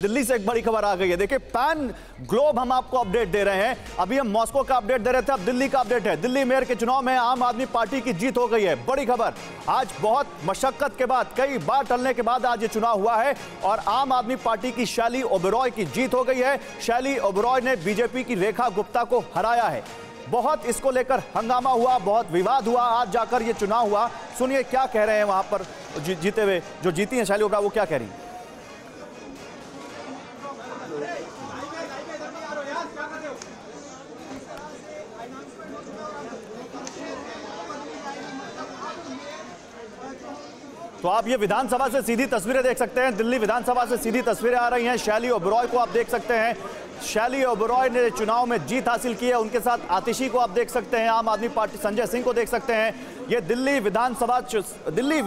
दिल्ली से एक बड़ी खबर आ गई है। देखिए, पैन ग्लोब हम आपको अपडेट दे रहे हैं। अभी हम मॉस्को का अपडेट दे रहे थे, अब दिल्ली का अपडेट है। दिल्ली मेयर के चुनाव में आम आदमी पार्टी की जीत हो गई है। बड़ी खबर, आज बहुत मशक्कत के बाद, कई बार टलने के बाद आज ये चुनाव हुआ है और आम आदमी पार्टी की शैली ओबेरॉय की जीत हो गई है। शैली ओबेरॉय ने बीजेपी की रेखा गुप्ता को हराया है। बहुत इसको लेकर हंगामा हुआ, बहुत विवाद हुआ, आज जाकर ये चुनाव हुआ। सुनिए क्या कह रहे हैं वहां पर जीते हुए, जो जीती हैं शैली ओबेरॉय, वो क्या कह रही हैं। तो आप ये विधानसभा से सीधी तस्वीरें देख सकते हैं। दिल्ली विधानसभा से सीधी तस्वीरें आ रही हैं। शैली ओबेरॉय को आप देख सकते हैं। शैली ओबेरॉय ने चुनाव में जीत हासिल की है। उनके साथ आतिशी को आप देख सकते हैं, आम आदमी पार्टी संजय सिंह को देख सकते हैं। ये दिल्ली विधानसभा, दिल्ली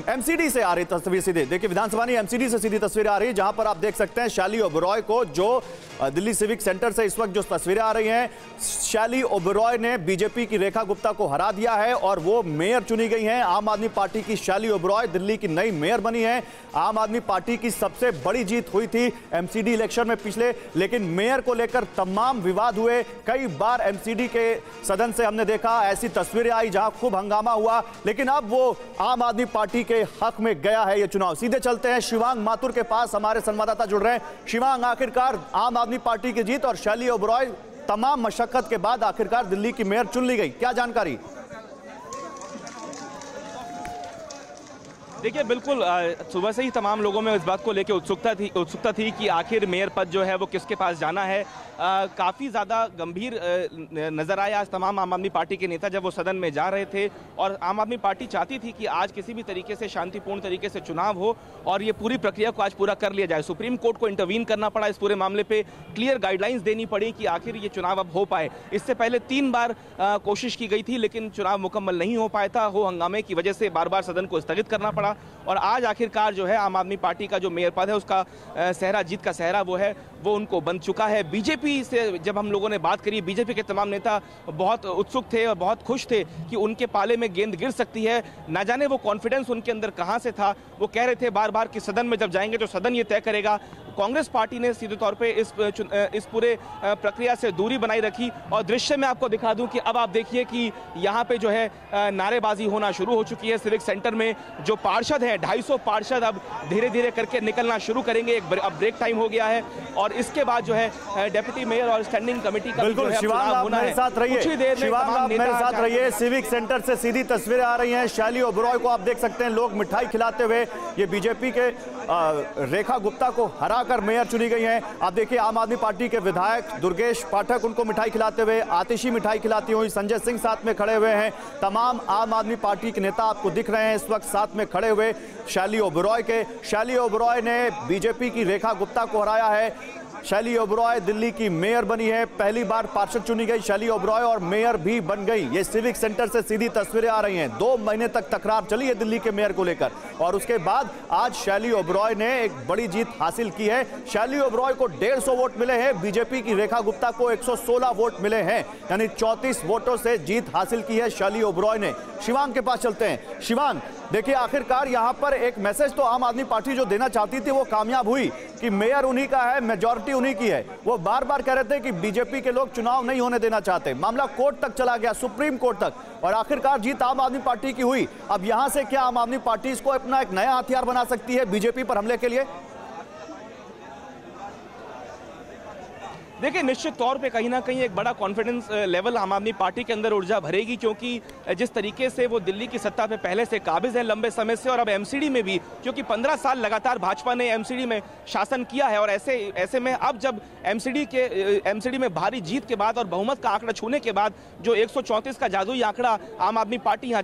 एमसीडी से आ रही तस्वीर सीधे, देखिए विधानसभा नहीं एमसीडी से सीधी तस्वीर आ रही है, जहां पर आप देख सकते हैं शैली ओबेरॉय को, जो दिल्ली सिविक सेंटर से इस वक्त जो तस्वीरें आ रही हैं, शैली ओबेरॉय ने बीजेपी की रेखा गुप्ता को हरा दिया है और वो मेयर चुनी गई हैं। आम आदमी पार्टी की शैली ओबेरॉय दिल्ली की नई मेयर बनी है। आम आदमी पार्टी की सबसे बड़ी जीत हुई थी एमसीडी इलेक्शन में पिछले, लेकिन मेयर को लेकर तमाम विवाद हुए। कई बार एमसीडी के सदन से हमने देखा ऐसी तस्वीरें आई जहां खूब हंगामा हुआ, लेकिन अब वो आम आदमी पार्टी के हक में गया है ये चुनाव। सीधे चलते हैं शिवांग माथुर के पास, हमारे संवाददाता जुड़ रहे हैं। शिवांग, आखिरकार आम आदमी पार्टी की जीत और शैली ओबेरॉय तमाम मशक्कत के बाद आखिरकार दिल्ली की मेयर चुन ली गई, क्या जानकारी? देखिए, बिल्कुल सुबह से ही तमाम लोगों में इस बात को लेकर उत्सुकता थी कि आखिर मेयर पद जो है वो किसके पास जाना है। काफ़ी ज़्यादा गंभीर नज़र आया आज तमाम आम आदमी पार्टी के नेता जब वो सदन में जा रहे थे, और आम आदमी पार्टी चाहती थी कि आज किसी भी तरीके से शांतिपूर्ण तरीके से चुनाव हो और ये पूरी प्रक्रिया को आज पूरा कर लिया जाए। सुप्रीम कोर्ट को इंटरवीन करना पड़ा इस पूरे मामले पे, क्लियर गाइडलाइंस देनी पड़ी कि आखिर ये चुनाव अब हो पाए। इससे पहले 3 बार कोशिश की गई थी, लेकिन चुनाव मुकम्मल नहीं हो पाया था। हो हंगामे की वजह से बार बार सदन को स्थगित करना पड़ा और आज आखिरकार जो है आम आदमी पार्टी का जो मेयर पद है उसका सहरा, जीत का सहरा वो उनको बन चुका है। बीजेपी से जब हम लोगों ने बात करी, बीजेपी के तमाम नेता बहुत उत्सुक थे और बहुत खुश थे कि उनके पाले में गेंद गिर सकती है। ना जाने वो कॉन्फिडेंस उनके अंदर कहां से था। वो कह रहे थे बार बार कि सदन में जब जाएंगे तो सदन ये तय करेगा। कांग्रेस पार्टी ने सीधे तौर पे इस पूरे प्रक्रिया से दूरी बनाई रखी और दृश्य में आपको दिखा दूं कि अब आप देखिए कि यहाँ पे जो है नारेबाजी होना शुरू हो चुकी है। सिविक सेंटर में जो पार्षद हैं, 250 पार्षद अब धीरे धीरे करके निकलना शुरू करेंगे। अब ब्रेक टाइम हो गया है और इसके बाद जो है डेप्यूटी मेयर और स्टैंडिंग कमेटी का बिल्कुल शिवांग आप मेरे साथ रहिए, शिवांग आप मेरे साथ रहिए। सिविक सेंटर से सीधी तस्वीरें आ रही हैं। शैली ओबेरॉय को आप देख सकते हैं, लोग मिठाई खिलाते हुए। ये बीजेपी के रेखा गुप्ता को हराकर मेयर चुनी गई हैं। आप देखिए आम आदमी पार्टी के विधायक दुर्गेश पाठक उनको मिठाई खिलाते हुए, आतिशी मिठाई खिलाती हुई, संजय सिंह साथ में खड़े हुए हैं। तमाम आम आदमी पार्टी के नेता आपको दिख रहे हैं इस वक्त साथ में खड़े हुए शैली ओबेरॉय के। शैली ओबेरॉय ने बीजेपी की रेखा गुप्ता को हराया है। शैली ओबेरॉय दिल्ली की मेयर बनी है, पहली बार पार्षद चुनी गई शैली ओबेरॉय और मेयर भी बन गई। ये सिविक सेंटर से सीधी तस्वीरें आ रही हैं। 2 महीने तक तकरार चली है दिल्ली के मेयर को लेकर और उसके बाद आज शैली ओबेरॉय ने एक बड़ी जीत हासिल की है। शैली ओबेरॉय को 150 वोट मिले हैं, बीजेपी की रेखा गुप्ता को 116 वोट मिले हैं, यानी 34 वोटों से जीत हासिल की है शैली ओबेरॉय ने। शिवांग के पास चलते हैं। शिवांग, देखिए आखिरकार यहां पर एक मैसेज तो आम आदमी पार्टी जो देना चाहती थी वो कामयाब हुई कि मेयर उन्हीं का है, मेजॉरिटी उन्हीं की है। वो बार बार कह रहे थे कि बीजेपी के लोग चुनाव नहीं होने देना चाहते। मामला कोर्ट तक चला गया, सुप्रीम कोर्ट तक, और आखिरकार जीत आम आदमी पार्टी की हुई। अब यहां से क्या आम आदमी पार्टी इसको अपना एक नया हथियार बना सकती है बीजेपी पर हमले के लिए? देखिए, निश्चित तौर पे कहीं ना कहीं एक बड़ा कॉन्फिडेंस लेवल आम आदमी पार्टी के अंदर ऊर्जा भरेगी, क्योंकि जिस तरीके से वो दिल्ली की सत्ता पे पहले से काबिज है लंबे समय से, और अब एमसीडी में भी, क्योंकि 15 साल लगातार भाजपा ने एमसीडी में शासन किया है, और ऐसे में अब जब एमसीडी में भारी जीत के बाद और बहुमत का आंकड़ा छूने के बाद जो 134 का जादुई आंकड़ा आम आदमी पार्टी यहाँ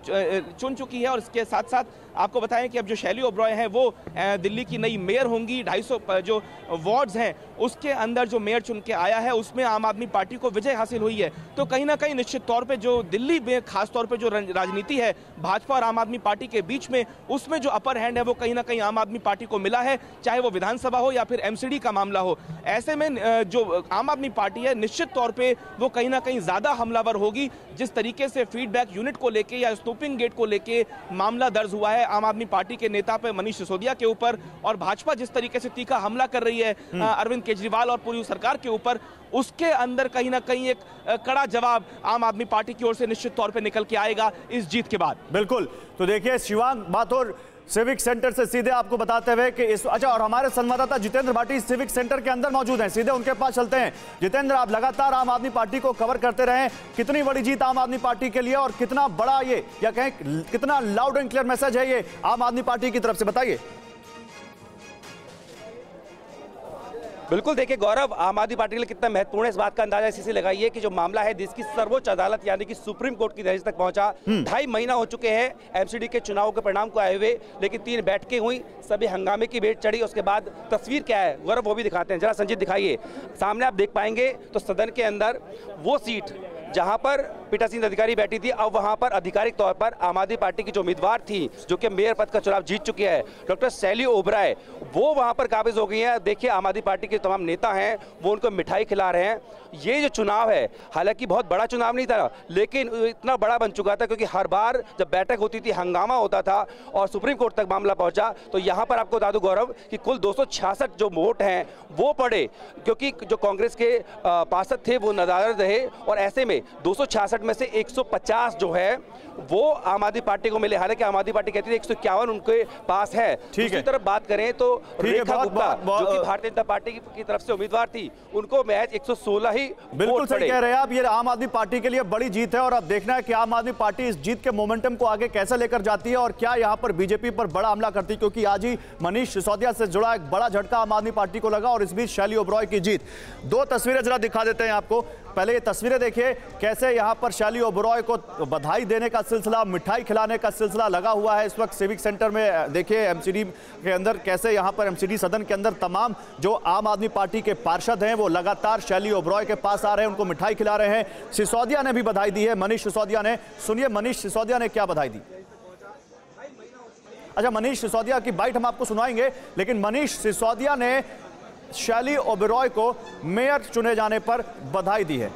चुन चुकी है। और इसके साथ साथ आपको बताएं कि अब जो शैली ओबेरॉय हैं वो दिल्ली की नई मेयर होंगी। 250 जो वार्ड्स हैं उसके अंदर जो मेयर चुन के आया आया है उसमें आम आदमी पार्टी को विजय हासिल हुई है। तो कहीं ना कहीं निश्चित तौर पे जो दिल्ली में खास तौर पे जो राजनीति है भाजपा और आम आदमी पार्टी के बीच में, उसमें जो अपर हैंड है वो कहीं ना कहीं आम आदमी पार्टी को मिला है, चाहे वो विधानसभा हो या फिर एमसीडी का मामला हो। ऐसे में जो आम आदमी पार्टी है निश्चित तौर पे वो कहीं ना कहीं ज्यादा हमलावर होगी। जिस तरीके से फीडबैक यूनिट को लेके या स्नूपिंग गेट को लेके मामला दर्ज हुआ है आम आदमी पार्टी के नेता पे मनीष सिसोदिया के ऊपर, और भाजपा जिस तरीके से तीखा हमला कर रही है अरविंद केजरीवाल और पूरी सरकार के ऊपर, उसके अंदर कहीं ना कहीं एक कड़ा जवाब आम आदमी पार्टी की ओर से निश्चित तौर पे निकल के आएगा इस जीत के बाद। बिल्कुल। तो देखिए शिवांग माथुर सिविक सेंटर से सीधे आपको बताते हुए कि और हमारे संवाददाता जितेंद्र भाटी सिविक सेंटर के अंदर मौजूद हैं, सीधे उनके पास चलते हैं। जितेंद्र, आप लगातार आम आदमी पार्टी को कवर करते रहे, कितनी बड़ी जीत आम आदमी पार्टी के लिए और कितना बड़ा ये या कहें कितना लाउड एंड क्लियर मैसेज है ये आम आदमी पार्टी की तरफ से, बताइए। बिल्कुल, देखिए गौरव, आम आदमी पार्टी के लिए कितना महत्वपूर्ण है इस बात का अंदाजा इसी से लगाइए कि जो मामला है जिसकी सर्वोच्च अदालत यानी कि सुप्रीम कोर्ट की दहलीज तक पहुंचा। 2.5 महीना हो चुके हैं एमसीडी के चुनाव के परिणाम को आए हुए, लेकिन 3 बैठकें हुई, सभी हंगामे की भेंट चढ़ी। उसके बाद तस्वीर क्या है गौरव वो भी दिखाते हैं, जरा संजीत दिखाइए। सामने आप देख पाएंगे तो सदन के अंदर वो सीट जहां पर पीठासीन अधिकारी बैठी थी, अब वहां पर आधिकारिक तौर पर आम आदमी पार्टी की जो उम्मीदवार थी जो कि मेयर पद का चुनाव जीत चुकी है, डॉक्टर शैली ओबराय, वो वहां पर काबिज हो गई है। देखिए आम आदमी पार्टी के तमाम नेता हैं वो उनको मिठाई खिला रहे हैं। ये जो चुनाव है हालांकि बहुत बड़ा चुनाव नहीं था, लेकिन इतना बड़ा बन चुका था क्योंकि हर बार जब बैठक होती थी हंगामा होता था और सुप्रीम कोर्ट तक मामला पहुंचा। तो यहाँ पर आपको बता दूं गौरव कि कुल 266 जो वोट हैं वो पड़े, क्योंकि जो कांग्रेस के पार्षद थे वो नाराज रहे, और ऐसे में 266 में से 150 जो है वो आम आदमी पार्टी को मिले। हालांकि आम आदमी पार्टी कहती है 151 उनके पास है। दूसरी तरफ बात करें तो रेखा गुप्ता जो कि भारतीय जनता पार्टी की तरफ से उम्मीदवार थी, उनको महज 116 ही बिल्कुल सही कह रहे हैं आप। ये आम आदमी पार्टी के लिए बड़ी जीत है और अब देखना है कि आम आदमी पार्टी इस जीत के मोमेंटम को आगे कैसे लेकर जाती है और क्या यहां पर बीजेपी पर बड़ा हमला करती है, क्योंकि आज ही मनीष सिसोदिया से जुड़ा एक बड़ा झटका आम आदमी पार्टी को लगा और इस बीच शैली ओबरॉय की जीत। 2 तस्वीरें जरा दिखा देते हैं आपको। पहले ये तस्वीरें देखिए कैसे यहां पर शैली ओबरॉय को बधाई देने का सिलसिला, मिठाई खिलाने का सिलसिला लगा हुआ है इस वक्त सिविक सेंटर में। देखिए एमसीडी के अंदर कैसे यहां पर एमसीडी सदन के अंदर तमाम जो आम आदमी पार्टी के पार्षद हैं वो लगातार शैली ओबरॉय के पास आ रहे हैं, उनको मिठाई खिला रहे हैं। सिसोदिया ने भी बधाई दी है, मनीष सिसोदिया ने। सुनिए मनीष सिसोदिया ने क्या बधाई दी। अच्छा, मनीष सिसोदिया की बाइट हम आपको सुनाएंगे, लेकिन मनीष सिसोदिया ने शैली ओबरॉय को मेयर चुने जाने पर बधाई दी है।